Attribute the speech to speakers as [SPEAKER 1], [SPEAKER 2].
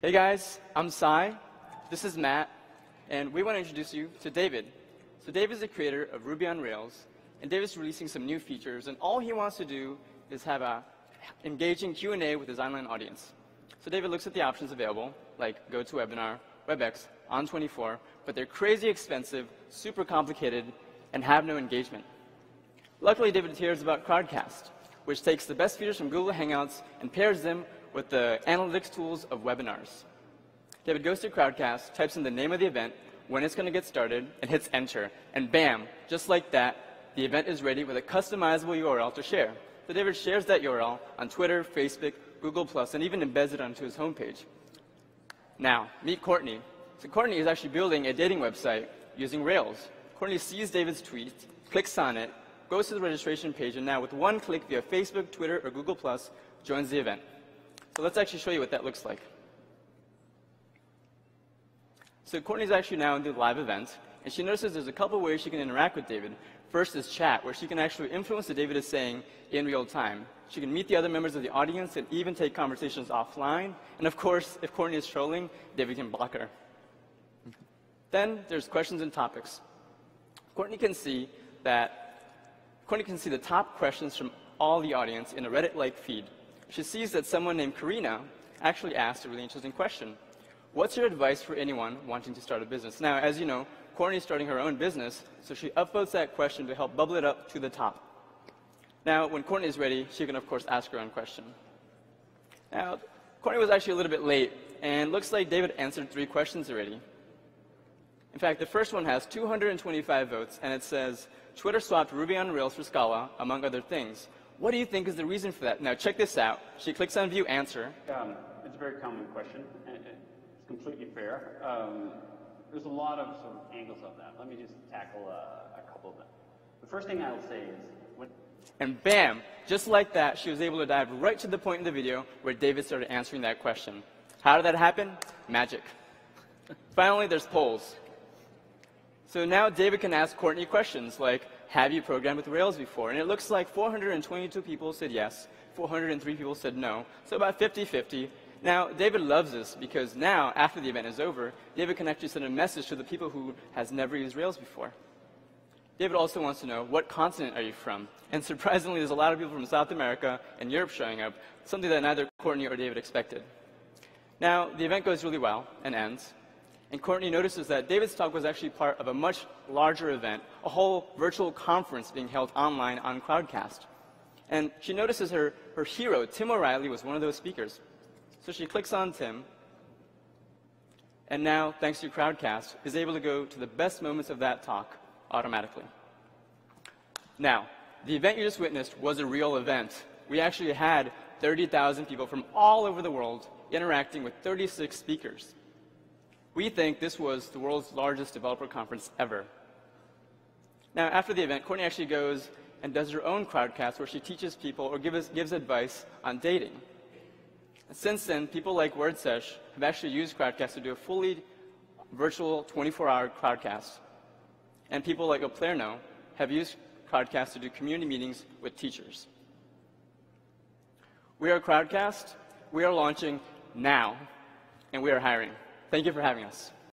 [SPEAKER 1] Hey guys, I'm Sai, this is Matt, and we want to introduce you to David. So David is the creator of Ruby on Rails, and David's releasing some new features, and all he wants to do is have a engaging Q&A with his online audience. So David looks at the options available, like GoToWebinar, WebEx, On24, but they're crazy expensive, super complicated, and have no engagement. Luckily, David hears about Crowdcast, which takes the best features from Google Hangouts and pairs them with the analytics tools of webinars. David goes to Crowdcast, types in the name of the event, when it's going to get started, and hits enter. And bam, just like that, the event is ready with a customizable URL to share. So David shares that URL on Twitter, Facebook, Google+, and even embeds it onto his homepage. Now, meet Courtney. So Courtney is actually building a dating website using Rails. Courtney sees David's tweet, clicks on it, goes to the registration page, and now with one click via Facebook, Twitter, or Google+, joins the event. So let's actually show you what that looks like. So Courtney's actually now in the live event, and she notices there's a couple ways she can interact with David. First is chat, where she can actually influence what David is saying in real time. She can meet the other members of the audience and even take conversations offline. And of course, if Courtney is trolling, David can block her. Then there's questions and topics. Courtney can see the top questions from all the audience in a Reddit-like feed. She sees that someone named Karina actually asked a really interesting question. What's your advice for anyone wanting to start a business? Now, as you know, Courtney's starting her own business, so she upvotes that question to help bubble it up to the top. Now, when Courtney is ready, she can, of course, ask her own question. Now, Courtney was actually a little bit late, and looks like David answered 3 questions already. In fact, the first one has 225 votes, and it says, Twitter swapped Ruby on Rails for Scala, among other things. What do you think is the reason for that? Now, check this out. She clicks on View Answer.
[SPEAKER 2] It's a very common question, and it's completely fair. There's a lot of sort of angles of that. Let me just tackle a couple of them. The first thing I will say is,
[SPEAKER 1] and bam, just like that, she was able to dive right to the point in the video where David started answering that question. How did that happen? Magic. Finally, there's polls. So now David can ask Courtney questions like, have you programmed with Rails before? And it looks like 422 people said yes, 403 people said no, so about 50-50. Now, David loves this because now, after the event is over, David can actually send a message to the people who has never used Rails before. David also wants to know, what continent are you from? And surprisingly, there's a lot of people from South America and Europe showing up, something that neither Courtney or David expected. Now, the event goes really well and ends. And Courtney notices that David's talk was actually part of a much larger event, a whole virtual conference being held online on Crowdcast. And she notices her hero, Tim O'Reilly, was one of those speakers. So she clicks on Tim, and now, thanks to Crowdcast, is able to go to the best moments of that talk automatically. Now, the event you just witnessed was a real event. We actually had 30,000 people from all over the world interacting with 36 speakers. We think this was the world's largest developer conference ever. Now, after the event, Courtney actually goes and does her own Crowdcast where she teaches people or gives advice on dating. And since then, people like WordSesh have actually used Crowdcast to do a fully virtual 24-hour Crowdcast. And people like Oplerno have used Crowdcast to do community meetings with teachers. We are Crowdcast. We are launching now, and we are hiring. Thank you for having us.